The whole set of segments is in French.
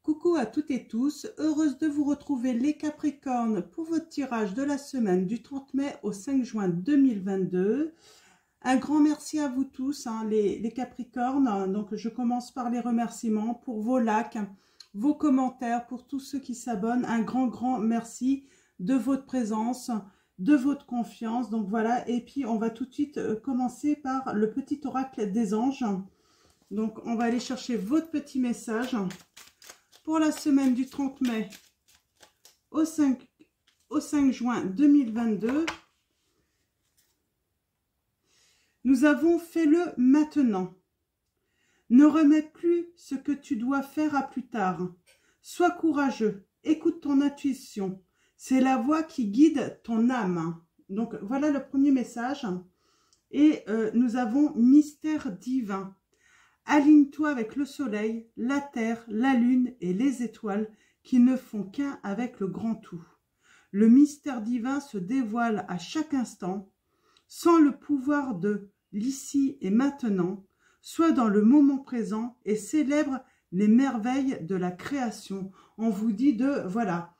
Coucou à toutes et tous, heureuse de vous retrouver les Capricornes pour votre tirage de la semaine du 30 mai au 5 juin 2022. Un grand merci à vous tous, les Capricornes. Donc je commence par les remerciements pour vos likes, vos commentaires, pour tous ceux qui s'abonnent. Un grand merci de votre présence, de votre confiance. Donc voilà, et puis on va tout de suite commencer par le petit oracle des anges. Donc on va aller chercher votre petit message pour la semaine du 30 mai au 5 juin 2022. Nous avons fait le maintenant. Ne remets plus ce que tu dois faire à plus tard. Sois courageux, écoute ton intuition. C'est la voix qui guide ton âme. Donc voilà le premier message. Et nous avons mystère divin. Aligne-toi avec le soleil, la terre, la lune et les étoiles qui ne font qu'un avec le grand tout. Le mystère divin se dévoile à chaque instant. Sans le pouvoir de l'ici et maintenant, sois dans le moment présent et célèbre les merveilles de la création. On vous dit de, voilà,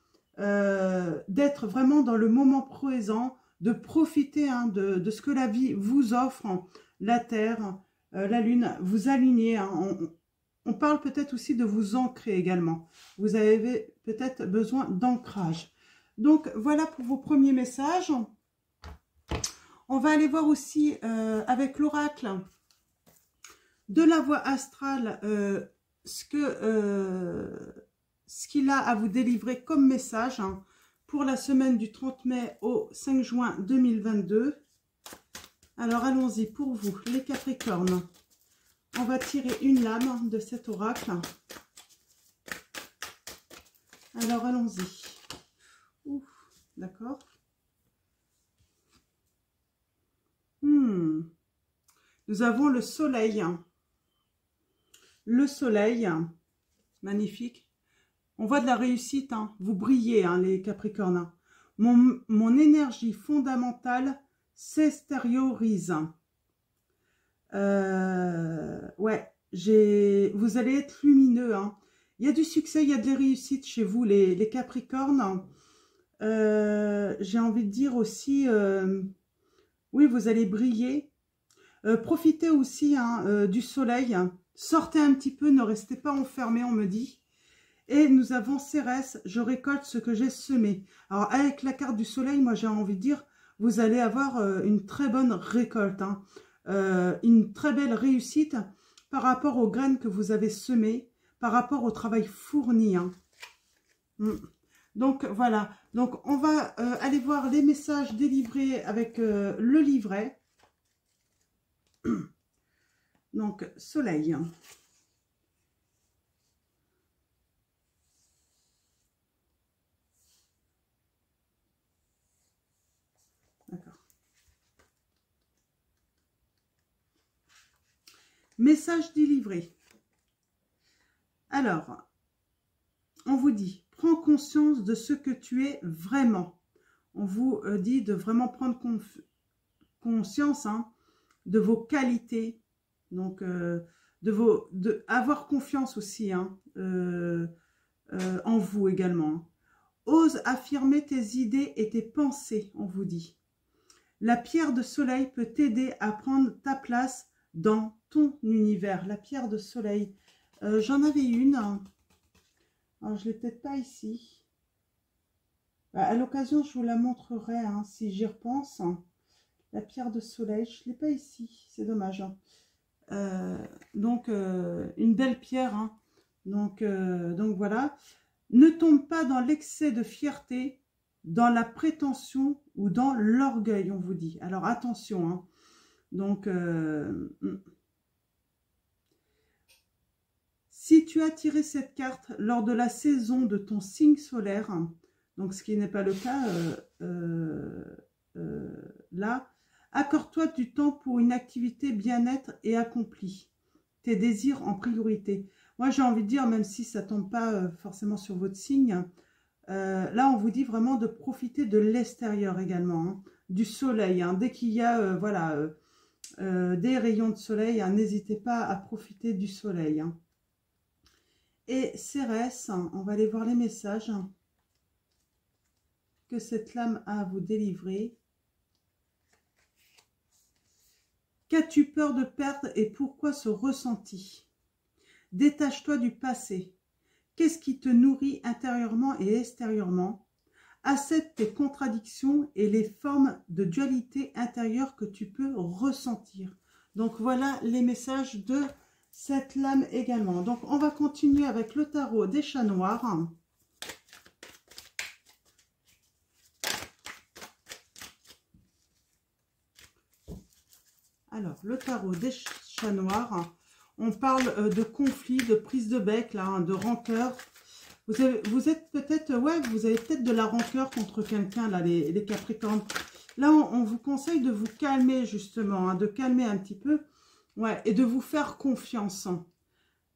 d'être vraiment dans le moment présent, de profiter de ce que la vie vous offre, la terre, la lune, vous aligner. On parle peut-être aussi de vous ancrer également. Vous avez peut-être besoin d'ancrage. Donc, voilà pour vos premiers messages. On va aller voir aussi avec l'oracle de la voie astrale ce qu'il a à vous délivrer comme message pour la semaine du 30 mai au 5 juin 2022. Alors, allons-y pour vous, les Capricornes. On va tirer une lame de cet oracle. Alors, allons-y. D'accord. Nous avons le soleil. Le soleil, magnifique. On voit de la réussite, vous brillez, les Capricornes. Mon énergie fondamentale s'extériorise. Ouais, vous allez être lumineux. Il y a du succès, il y a de la réussite chez vous, les Capricornes. J'ai envie de dire aussi, oui, vous allez briller. Profitez aussi du soleil. Sortez un petit peu, ne restez pas enfermés, on me dit. Et nous avons Cérès, je récolte ce que j'ai semé. Alors, avec la carte du soleil, moi, j'ai envie de dire, vous allez avoir une très bonne récolte, une très belle réussite par rapport aux graines que vous avez semées, par rapport au travail fourni. Donc, voilà. Donc, on va aller voir les messages délivrés avec le livret. Donc, soleil. D'accord. Message délivré. Alors, on vous dit, prends conscience de ce que tu es vraiment. On vous dit de vraiment prendre conscience de vos qualités. Donc, avoir confiance aussi en vous également. Ose affirmer tes idées et tes pensées, on vous dit. La pierre de soleil peut t'aider à prendre ta place dans ton univers. La pierre de soleil. J'en avais une. Alors, je ne l'ai peut-être pas ici. À l'occasion, je vous la montrerai si j'y repense. La pierre de soleil, je ne l'ai pas ici. C'est dommage. Donc, une belle pierre. Donc voilà. Ne tombe pas dans l'excès de fierté, dans la prétention ou dans l'orgueil, on vous dit. Alors, attention. Donc, si tu as tiré cette carte lors de la saison de ton signe solaire, donc ce qui n'est pas le cas là, accorde-toi du temps pour une activité bien-être et accomplie. Tes désirs en priorité. Moi, j'ai envie de dire, même si ça ne tombe pas forcément sur votre signe, là, on vous dit vraiment de profiter de l'extérieur également, du soleil. Dès qu'il y a voilà, des rayons de soleil, n'hésitez pas à profiter du soleil. et Cérès. On va aller voir les messages que cette lame a à vous délivrer. Qu'as-tu peur de perdre et pourquoi ce ressenti? Détache-toi du passé. Qu'est-ce qui te nourrit intérieurement et extérieurement? Accepte tes contradictions et les formes de dualité intérieure que tu peux ressentir. Donc voilà les messages de cette lame également. Donc on va continuer avec le tarot des chats noirs. Alors, le tarot des chats noirs, on parle de conflit, de prise de bec, là, de rancœur. Vous êtes peut-être, ouais, vous avez peut-être de la rancœur contre quelqu'un, là, les Capricornes. Là, on vous conseille de vous calmer, justement, hein, de calmer un petit peu, ouais, et de vous faire confiance.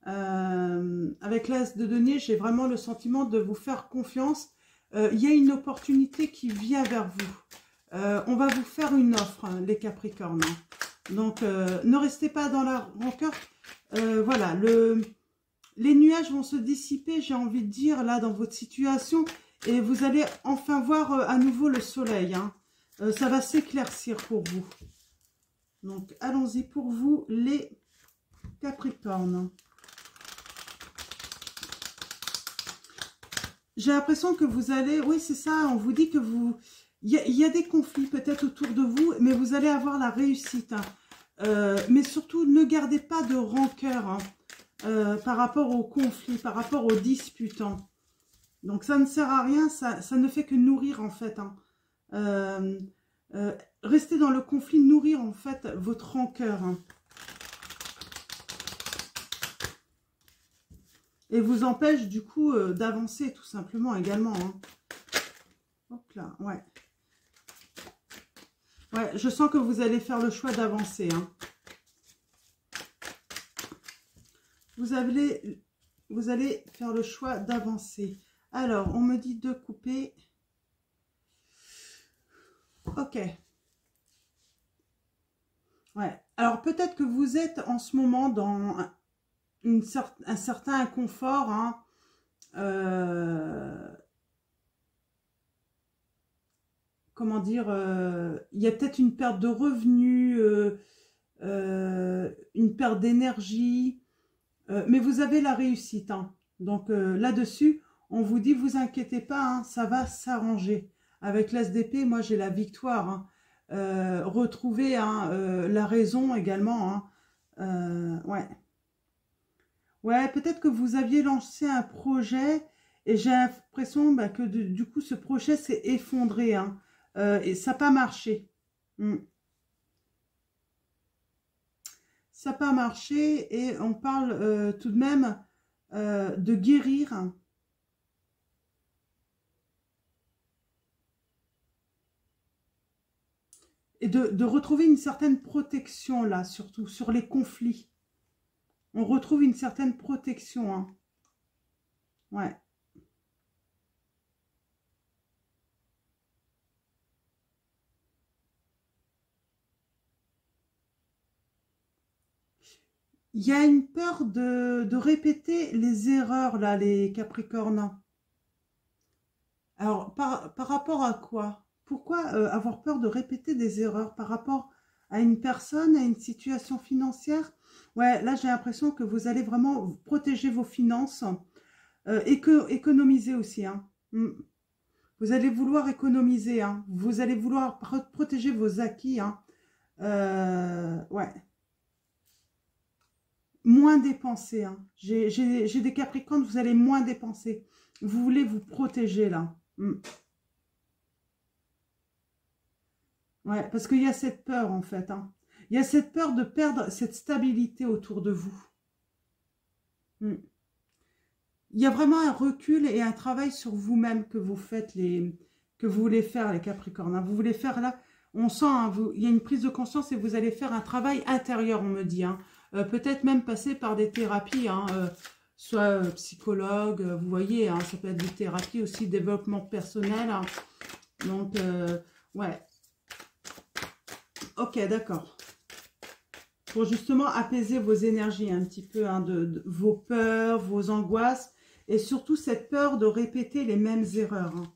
Avec l'As de denier, j'ai vraiment le sentiment de vous faire confiance. Il y a une opportunité qui vient vers vous. On va vous faire une offre, hein, les Capricornes. Hein. Donc, ne restez pas dans la rancœur. Voilà, les nuages vont se dissiper, j'ai envie de dire, là, dans votre situation. Et vous allez enfin voir à nouveau le soleil. Hein. Ça va s'éclaircir pour vous. Donc, allons-y pour vous, les Capricornes. J'ai l'impression que vous allez... Oui, c'est ça, on vous dit que vous... Il y a des conflits peut-être autour de vous, mais vous allez avoir la réussite. Hein. Mais surtout, ne gardez pas de rancœur hein, par rapport aux conflits, par rapport aux disputes. Hein. Donc, ça ne sert à rien, ça ne fait que nourrir en fait. Hein. Rester dans le conflit, nourrir en fait votre rancœur. Hein. Et vous empêche du coup d'avancer tout simplement également. Hein. Hop là, ouais. Ouais, je sens que vous allez faire le choix d'avancer. Hein. Vous allez faire le choix d'avancer. Alors, on me dit de couper. Ok. Ouais. Alors, peut-être que vous êtes en ce moment dans un certain inconfort. Hein. Comment dire, il y a peut-être une perte de revenus, une perte d'énergie, mais vous avez la réussite. Hein. Donc là-dessus, on vous dit, vous inquiétez pas, hein, ça va s'arranger. Avec l'As d'épée, moi j'ai la victoire. Hein. Retrouver hein, la raison également. Hein. Ouais. Ouais, peut-être que vous aviez lancé un projet et j'ai l'impression bah, que du coup ce projet s'est effondré. Hein. Et ça n'a pas marché. Ça n'a pas marché et on parle tout de même de guérir. Et de retrouver une certaine protection là, surtout sur les conflits. On retrouve une certaine protection. Hein. Ouais. Il y a une peur de répéter les erreurs, là, les Capricornes. Alors, par rapport à quoi? Pourquoi avoir peur de répéter des erreurs? Par rapport à une personne, à une situation financière? Ouais, là, j'ai l'impression que vous allez vraiment protéger vos finances et économiser aussi. Hein. Vous allez vouloir économiser. Hein. Vous allez vouloir protéger vos acquis. Hein. Ouais. Moins dépenser. Hein. J'ai des Capricornes, vous allez moins dépenser. Vous voulez vous protéger là. Ouais, parce qu'il y a cette peur en fait. Hein. Il y a cette peur de perdre cette stabilité autour de vous. Il y a vraiment un recul et un travail sur vous-même que vous faites, que vous voulez faire les Capricornes. Hein. Vous voulez faire là, on sent, hein, il y a une prise de conscience et vous allez faire un travail intérieur, on me dit. Hein. Peut-être même passer par des thérapies, hein, soit psychologue, vous voyez, hein, ça peut être des thérapies aussi, développement personnel. Hein. Donc, ouais. Ok, d'accord. pour justement apaiser vos énergies un petit peu, hein, de vos peurs, vos angoisses, et surtout cette peur de répéter les mêmes erreurs. Hein.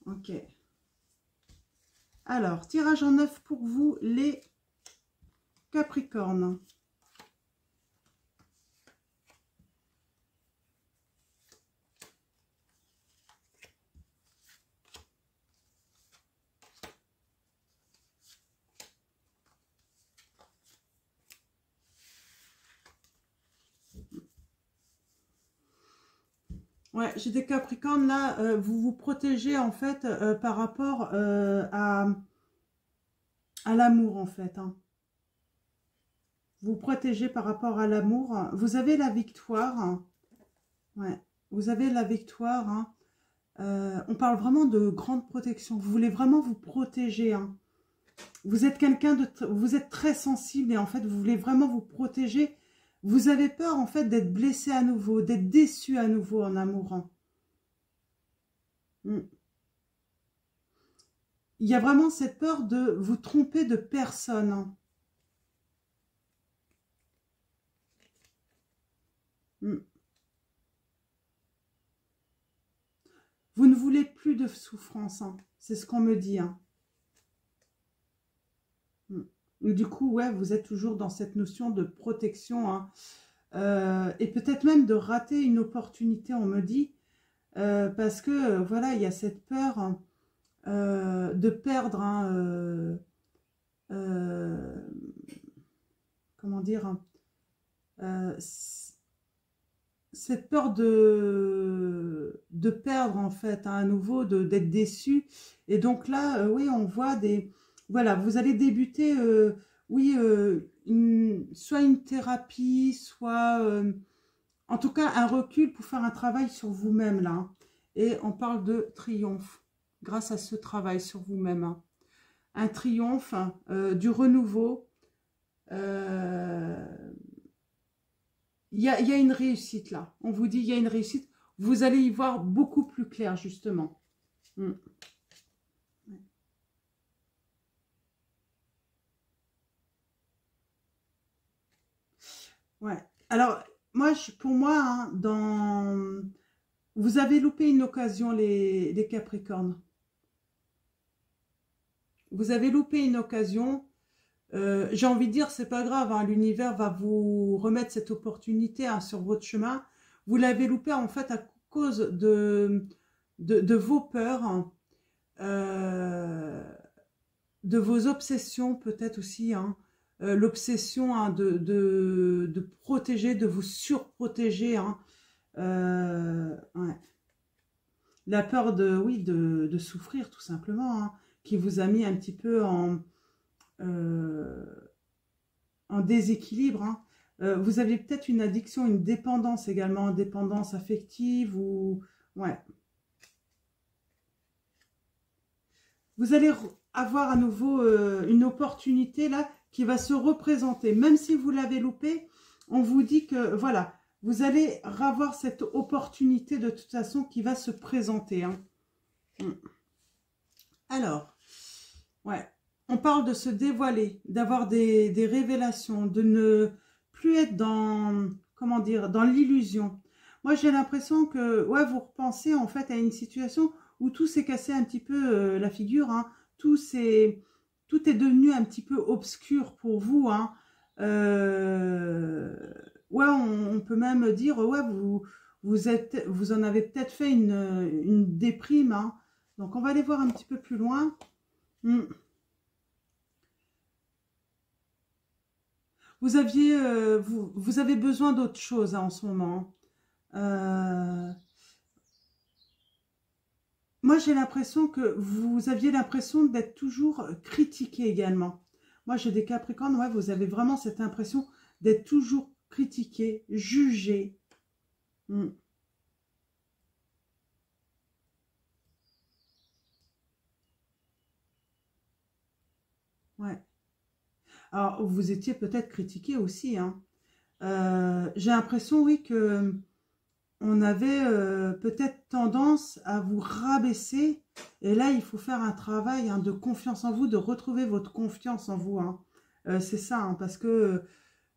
Ok. Alors, tirage en 9 pour vous, les Capricornes. Ouais, j'ai des Capricornes là, vous vous protégez en fait par rapport à l'amour en fait. Hein. Vous protégez par rapport à l'amour. Vous avez la victoire. Hein. Ouais, vous avez la victoire. Hein. On parle vraiment de grande protection. Vous voulez vraiment vous protéger. Hein. Vous êtes quelqu'un de... Vous êtes très sensible et en fait, vous voulez vraiment vous protéger. Vous avez peur en fait d'être blessé à nouveau, d'être déçu à nouveau en amour. Hein. Il y a vraiment cette peur de vous tromper de personne. Hein. Vous ne voulez plus de souffrance. Hein. C'est ce qu'on me dit. Hein. Du coup, ouais, vous êtes toujours dans cette notion de protection. Hein. Et peut-être même de rater une opportunité, on me dit. Parce que, voilà, il y a cette peur... Hein, de perdre, hein, comment dire, hein, cette peur de perdre en fait, hein, à nouveau, d'être déçu. Et donc là, oui, on voit des... Voilà, vous allez débuter, oui, soit une thérapie, soit... en tout cas, un recul pour faire un travail sur vous-même, là. Hein. Et on parle de triomphe grâce à ce travail sur vous-même. Hein. Un triomphe, du renouveau. Il y a une réussite là. On vous dit il y a une réussite. Vous allez y voir beaucoup plus clair justement. Ouais. Alors, pour moi, hein, vous avez loupé une occasion, les Capricornes. Vous avez loupé une occasion. J'ai envie de dire, c'est pas grave, hein, l'univers va vous remettre cette opportunité, hein, sur votre chemin. Vous l'avez loupé en fait à cause de vos peurs, hein, de vos obsessions peut-être aussi, hein, l'obsession, hein, de protéger, de vous surprotéger. Hein, ouais. La peur oui, de souffrir tout simplement, hein, qui vous a mis un petit peu en déséquilibre. Hein. Vous avez peut-être une addiction, une dépendance également, une dépendance affective ou... Ouais. Vous allez avoir à nouveau une opportunité là qui va se représenter. Même si vous l'avez loupé, on vous dit que voilà, vous allez avoir cette opportunité de toute façon qui va se présenter. Hein. Alors, ouais. On parle de se dévoiler, d'avoir des révélations, de ne plus être dans, comment dire, dans l'illusion. Moi, j'ai l'impression que, ouais, vous repensez en fait à une situation où tout s'est cassé un petit peu la figure, hein. Tout est devenu un petit peu obscur pour vous. Hein. Ouais, on peut même dire, ouais, vous en avez peut-être fait une déprime. Hein. Donc, on va aller voir un petit peu plus loin. Vous avez besoin d'autre chose, hein, en ce moment. Moi, j'ai l'impression que vous aviez l'impression d'être toujours critiqué également. Moi, j'ai des Capricornes, ouais, vous avez vraiment cette impression d'être toujours critiqué, jugé. Ouais. Alors, vous étiez peut-être critiqué aussi. Hein. J'ai l'impression, oui, que on avait peut-être tendance à vous rabaisser. Et là, il faut faire un travail, hein, de confiance en vous, de retrouver votre confiance en vous. Hein. C'est ça, hein, parce que,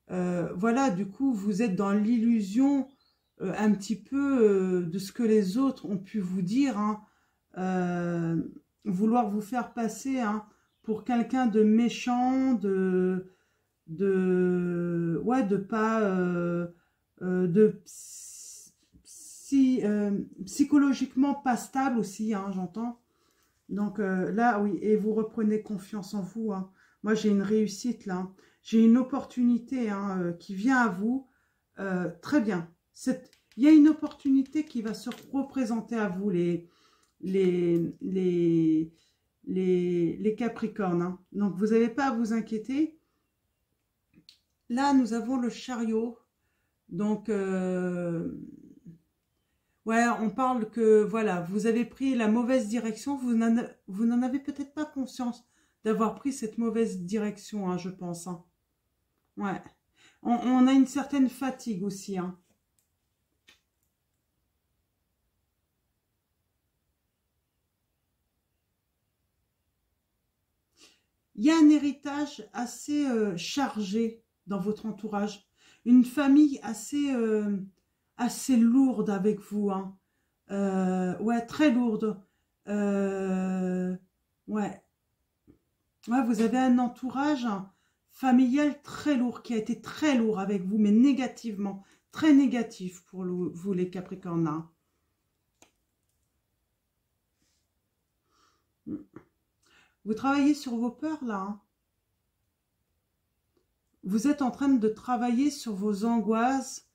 voilà, du coup, vous êtes dans l'illusion un petit peu de ce que les autres ont pu vous dire, hein, vouloir vous faire passer, hein, pour quelqu'un de méchant, ouais, de pas, de psychologiquement pas stable aussi, hein, j'entends. Donc là, oui, et vous reprenez confiance en vous, hein. Moi, j'ai une réussite là, hein. J'ai une opportunité, hein, qui vient à vous. Très bien. Il y a une opportunité qui va se représenter à vous, les, les, les Capricornes, hein. Donc, vous n'avez pas à vous inquiéter. Là, nous avons le chariot. Donc, ouais, on parle que, voilà, vous avez pris la mauvaise direction. Vous n'en avez peut-être pas conscience d'avoir pris cette mauvaise direction, hein, je pense, hein. Ouais. On a une certaine fatigue aussi, hein. Il y a un héritage assez chargé dans votre entourage. Une famille assez lourde avec vous, hein. Ouais, très lourde. Euh, ouais. Ouais, vous avez un entourage familial très lourd, qui a été très lourd avec vous, mais négativement. Très négatif pour vous, les Capricornes, hein. Vous travaillez sur vos peurs, là, hein. Vous êtes en train de travailler sur vos angoisses,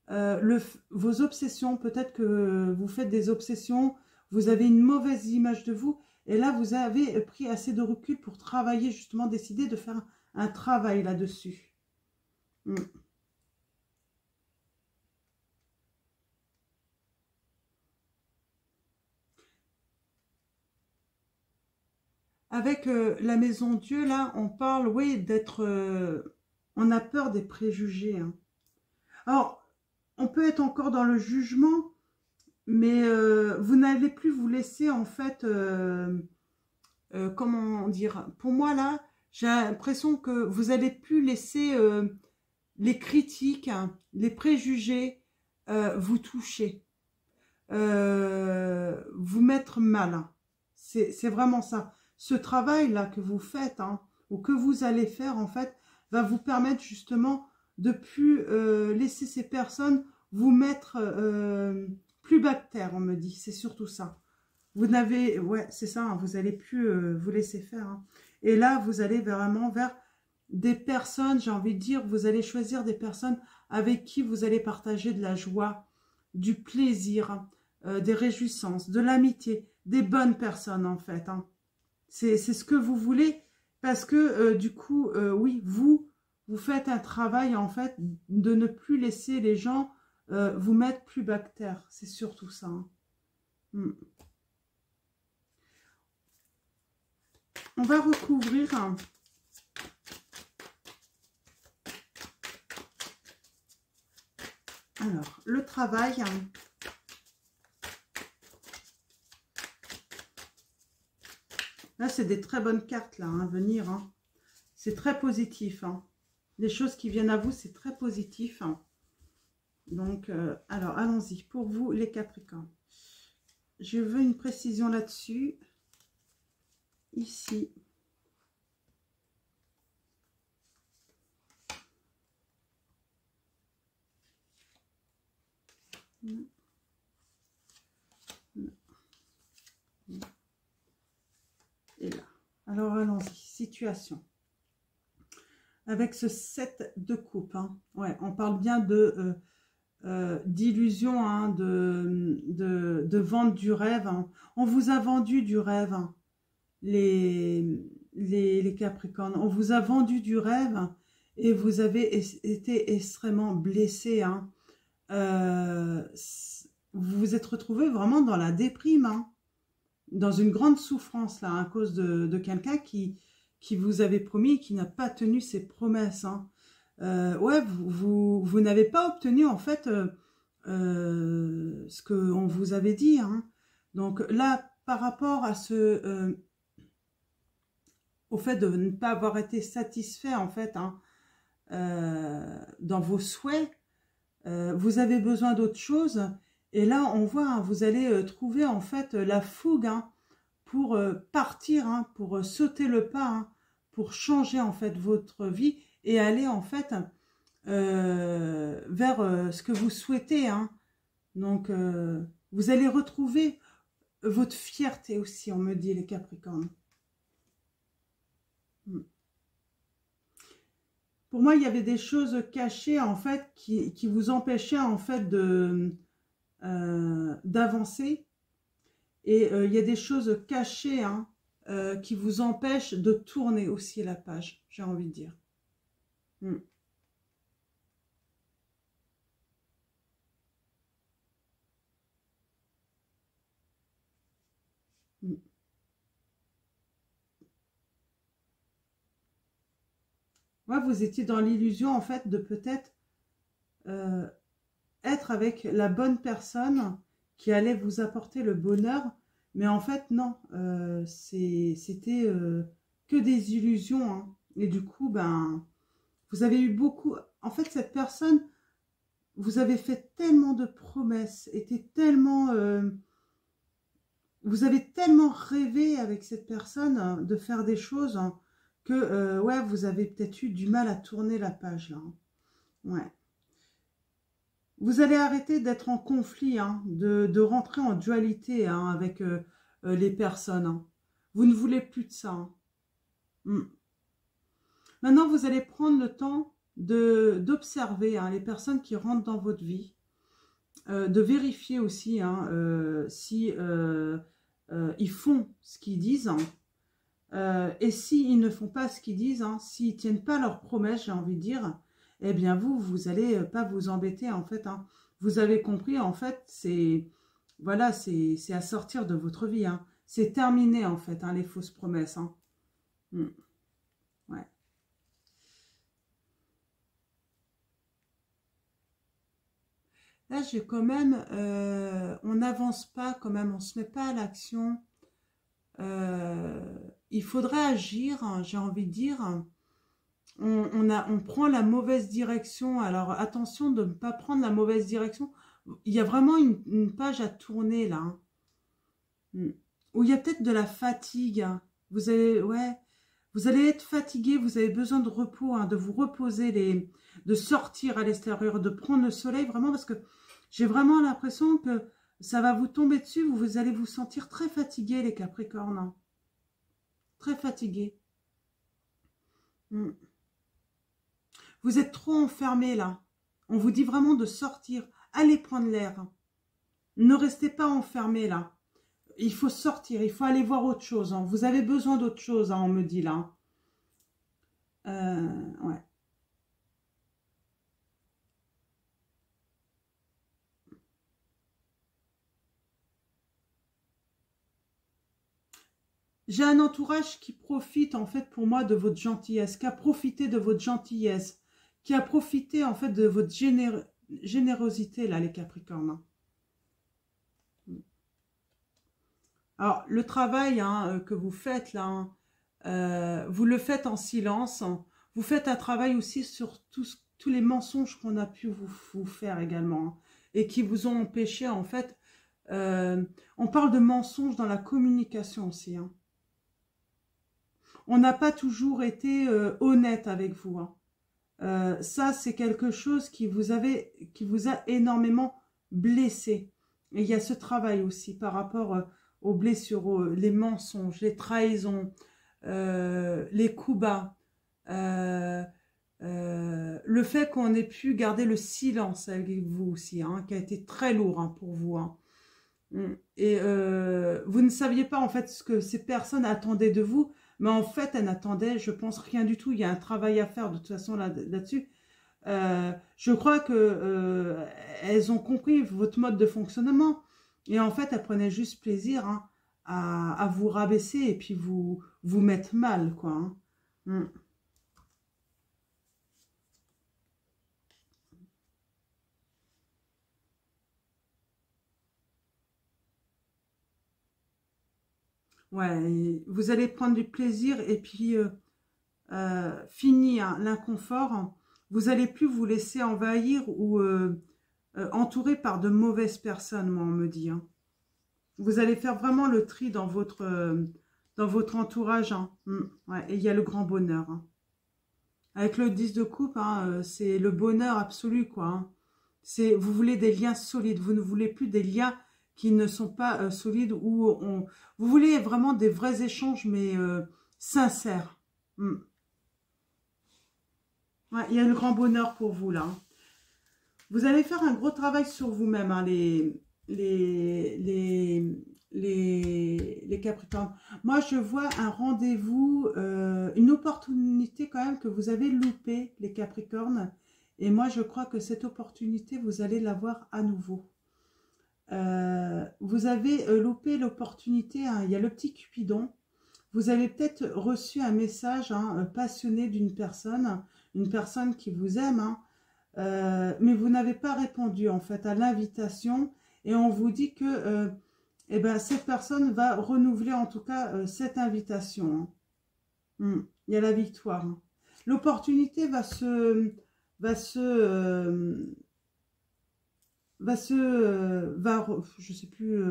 vos obsessions. Peut-être que vous faites des obsessions, vous avez une mauvaise image de vous, et là, vous avez pris assez de recul pour travailler, justement, décider de faire un travail là-dessus. Mm. Avec la maison Dieu, là, on parle, oui, d'être... on a peur des préjugés, hein. Alors, on peut être encore dans le jugement, mais vous n'allez plus vous laisser, en fait, comment dire, pour moi, là, j'ai l'impression que vous allez plus laisser les critiques, hein, les préjugés vous toucher, vous mettre mal, hein. C'est vraiment ça. Ce travail-là que vous faites, hein, ou que vous allez faire, en fait, va vous permettre justement de plus laisser ces personnes vous mettre plus bactère, on me dit. C'est surtout ça. Vous n'avez, ouais, c'est ça, hein, vous allez plus vous laisser faire, hein. Et là, vous allez vraiment vers des personnes, j'ai envie de dire, vous allez choisir des personnes avec qui vous allez partager de la joie, du plaisir, des réjouissances, de l'amitié, des bonnes personnes en fait, hein. C'est ce que vous voulez parce que du coup, oui, vous faites un travail en fait de ne plus laisser les gens vous mettre plus bactère. C'est surtout ça, hein. Mm. On va recouvrir, hein. Alors, le travail, hein. Là, c'est des très bonnes cartes, là, hein, à venir, hein. C'est très positif, hein. Les choses qui viennent à vous, c'est très positif, hein. Donc, alors, allons-y. Pour vous, les Capricornes. Je veux une précision là-dessus. Ici. Et là. Alors, allons-y. Situation. Avec ce 7 de coupe, hein. Ouais, on parle bien de d'illusion, hein, de vente du rêve, hein. On vous a vendu du rêve, hein, les Capricornes. On vous a vendu du rêve, hein, et vous avez été extrêmement blessés, hein. Vous vous êtes retrouvés vraiment dans la déprime, hein, dans une grande souffrance là, à cause de quelqu'un qui vous avait promis et qui n'a pas tenu ses promesses, hein. Ouais, vous n'avez pas obtenu en fait ce qu'on vous avait dit, hein. Donc là, par rapport à au fait de ne pas avoir été satisfait en fait hein, dans vos souhaits. Vous avez besoin d'autre chose. Et là, on voit, hein, vous allez trouver en fait la fougue hein, pour partir, hein, pour sauter le pas, hein, pour changer en fait votre vie et aller en fait vers ce que vous souhaitez. Hein. Donc, vous allez retrouver votre fierté aussi, on me dit les Capricornes. Pour moi, il y avait des choses cachées en fait qui vous empêchaient en fait de d'avancer. Et il y a des choses cachées hein, qui vous empêchent de tourner aussi la page, j'ai envie de dire. Mm. Mm. Ouais, vous étiez dans l'illusion en fait de peut-être être avec la bonne personne qui allait vous apporter le bonheur, mais en fait non, c'était que des illusions. Hein. Et du coup, ben, vous avez eu beaucoup. En fait, cette personne, vous avez fait tellement de promesses, était tellement, vous avez tellement rêvé avec cette personne de faire des choses hein, que ouais, vous avez peut-être eu du mal à tourner la page là. Hein. Ouais. Vous allez arrêter d'être en conflit, hein, de rentrer en dualité hein, avec les personnes. Hein. Vous ne voulez plus de ça. Hein. Mm. Maintenant, vous allez prendre le temps d'observer hein, les personnes qui rentrent dans votre vie, de vérifier aussi hein, si ils font ce qu'ils disent. Hein. Et s'ils ne font pas ce qu'ils disent, hein, s'ils ne tiennent pas leurs promesses, j'ai envie de dire, eh bien vous allez pas vous embêter en fait. Hein. Vous avez compris en fait, c'est voilà, c'est à sortir de votre vie. Hein. C'est terminé en fait, hein, les fausses promesses. Hein. Mm. Ouais. Là, j'ai quand même, on n'avance pas quand même, on se met pas à l'action. Il faudrait agir, hein, j'ai envie de dire. On prend la mauvaise direction. Alors attention de ne pas prendre la mauvaise direction. Il y a vraiment une page à tourner là. Hein. Où il y a peut-être de la fatigue. Hein. Vous allez, ouais, vous allez être fatigué, vous avez besoin de repos, hein, de vous reposer, de sortir à l'extérieur, de prendre le soleil, vraiment, parce que j'ai vraiment l'impression que ça va vous tomber dessus, vous allez vous sentir très fatigué, les Capricornes. Hein. Très fatigué. Vous êtes trop enfermé là. On vous dit vraiment de sortir. Allez prendre l'air. Ne restez pas enfermé là. Il faut sortir, il faut aller voir autre chose. Hein. Vous avez besoin d'autre chose, hein, on me dit là. Ouais. J'ai un entourage qui profite en fait pour moi de votre gentillesse, qui a profité de votre gentillesse, qui a profité en fait de votre générosité là, les Capricornes. Alors, le travail hein, que vous faites là, vous le faites en silence. Hein. Vous faites un travail aussi sur tous les mensonges qu'on a pu vous faire également. Hein, et qui vous ont empêché en fait. On parle de mensonges dans la communication aussi. Hein. On n'a pas toujours été honnête avec vous. Hein. Ça, c'est quelque chose qui vous a énormément blessé. Et il y a ce travail aussi par rapport aux blessures, les mensonges, les trahisons, les coups bas, le fait qu'on ait pu garder le silence avec vous aussi, hein, qui a été très lourd hein, pour vous. Hein. Et vous ne saviez pas en fait ce que ces personnes attendaient de vous, mais en fait elles n'attendaient, je pense, rien du tout. Il y a un travail à faire de toute façon là-dessus. Je crois que elles ont compris votre mode de fonctionnement et en fait elles prenaient juste plaisir hein, à vous rabaisser et puis vous mettre mal quoi. Hein. Ouais, vous allez prendre du plaisir et puis fini hein, l'inconfort. Vous allez plus vous laisser envahir ou entouré par de mauvaises personnes, moi on me dit. Hein. Vous allez faire vraiment le tri dans votre entourage. Hein. Ouais, et il y a le grand bonheur. Hein. Avec le 10 de coupe, hein, c'est le bonheur absolu, quoi. Hein. Vous voulez des liens solides. Vous ne voulez plus des liens qui ne sont pas solides. Vous voulez vraiment des vrais échanges, mais sincères. Ouais, il y a le grand bonheur pour vous, là. Vous allez faire un gros travail sur vous-même, hein, les Capricornes. Moi, je vois un rendez-vous, une opportunité quand même que vous avez loupé, les Capricornes. Et moi, je crois que cette opportunité, vous allez l'avoir à nouveau. Vous avez loupé l'opportunité, hein, il y a le petit Cupidon. Vous avez peut-être reçu un message hein, passionné d'une personne, une personne qui vous aime, hein, mais vous n'avez pas répondu en fait à l'invitation et on vous dit que eh ben, cette personne va renouveler en tout cas cette invitation. Hein. Il y a la victoire. Hein. L'opportunité je sais plus,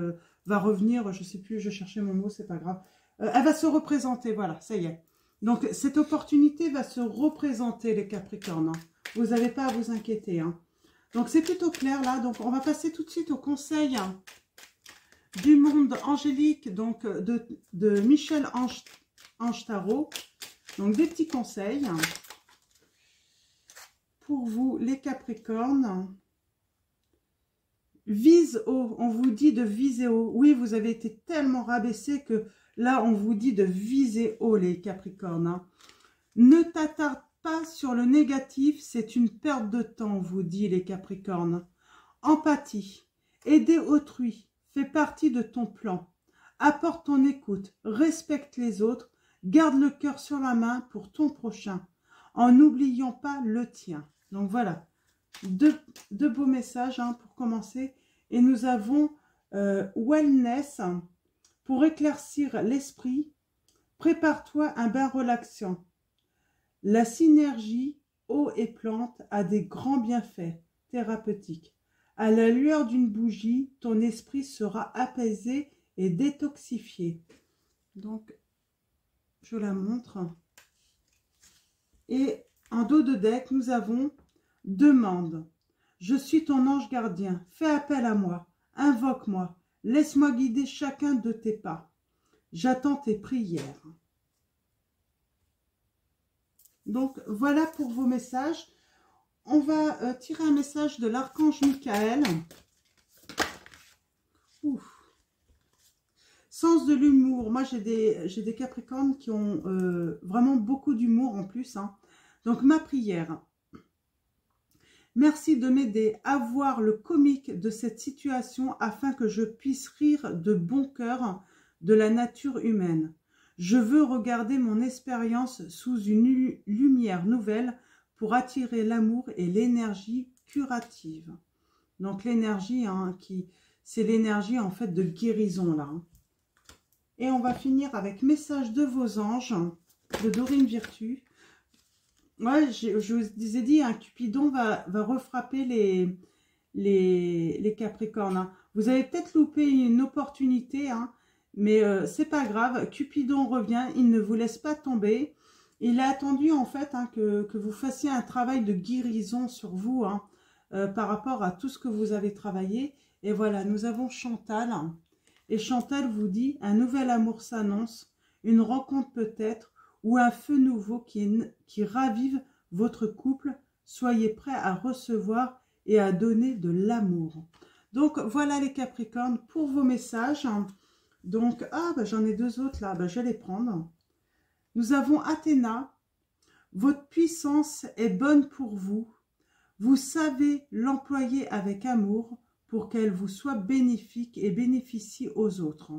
va revenir, je sais plus, je cherchais mon mot, c'est pas grave. Elle va se représenter, voilà, ça y est. Donc cette opportunité va se représenter les Capricornes. Hein. Vous n'avez pas à vous inquiéter. Hein. Donc, c'est plutôt clair, là. Donc, on va passer tout de suite au conseil du monde angélique, donc, de Michel Ange Tarot. Donc, des petits conseils pour vous, les Capricornes. Vise haut. On vous dit de viser haut. Oui, vous avez été tellement rabaissé que là, on vous dit de viser haut, les Capricornes. Hein. Ne t'attarde pas sur le négatif, c'est une perte de temps, vous dit les Capricornes. Empathie, aider autrui, fait partie de ton plan. Apporte ton écoute, respecte les autres, garde le cœur sur la main pour ton prochain, en n'oubliant pas le tien. Donc voilà, deux beaux messages hein, pour commencer. Et nous avons Wellness, pour éclaircir l'esprit, prépare-toi un bain relaxant. La synergie eau et plante a des grands bienfaits thérapeutiques. À la lueur d'une bougie, ton esprit sera apaisé et détoxifié. Donc, je la montre. Et en dos de deck, nous avons demande. Je suis ton ange gardien. Fais appel à moi. Invoque-moi. Laisse-moi guider chacun de tes pas. J'attends tes prières. Donc, voilà pour vos messages. On va tirer un message de l'archange Michael. Ouf. Sens de l'humour. Moi, j'ai des Capricornes qui ont vraiment beaucoup d'humour en plus. Hein. Donc, ma prière. Merci de m'aider à voir le comique de cette situation afin que je puisse rire de bon cœur de la nature humaine. Je veux regarder mon expérience sous une lumière nouvelle pour attirer l'amour et l'énergie curative. Donc l'énergie, hein, c'est l'énergie en fait de guérison là. Hein. Et on va finir avec message de vos anges de Dorine Virtue. Ouais, je vous ai dit, un Cupidon va refrapper les Capricornes. Hein. Vous avez peut-être loupé une opportunité, hein, mais c'est pas grave. Cupidon revient, il ne vous laisse pas tomber. Il a attendu en fait hein, que vous fassiez un travail de guérison sur vous hein, par rapport à tout ce que vous avez travaillé. Et voilà, nous avons Chantal. Et Chantal vous dit, un nouvel amour s'annonce, une rencontre peut-être, ou un feu nouveau qui ravive votre couple. Soyez prêts à recevoir et à donner de l'amour. Donc, voilà les Capricornes pour vos messages. Donc, j'en ai deux autres là, je vais les prendre. Nous avons Athéna. Votre puissance est bonne pour vous. Vous savez l'employer avec amour pour qu'elle vous soit bénéfique et bénéficie aux autres.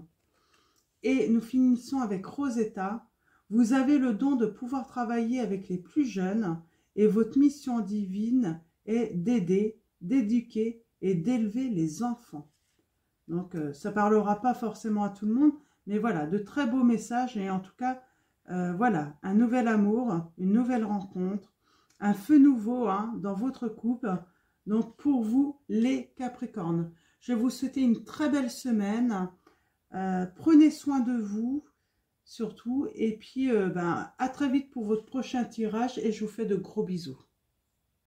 Et nous finissons avec Rosetta. Vous avez le don de pouvoir travailler avec les plus jeunes et votre mission divine est d'aider, d'éduquer et d'élever les enfants. Donc, ça ne parlera pas forcément à tout le monde, Mais voilà, de très beaux messages et en tout cas, voilà, un nouvel amour, une nouvelle rencontre, un feu nouveau hein, dans votre couple. Donc pour vous, les Capricornes, je vais vous souhaiter une très belle semaine. Prenez soin de vous surtout et puis à très vite pour votre prochain tirage et je vous fais de gros bisous.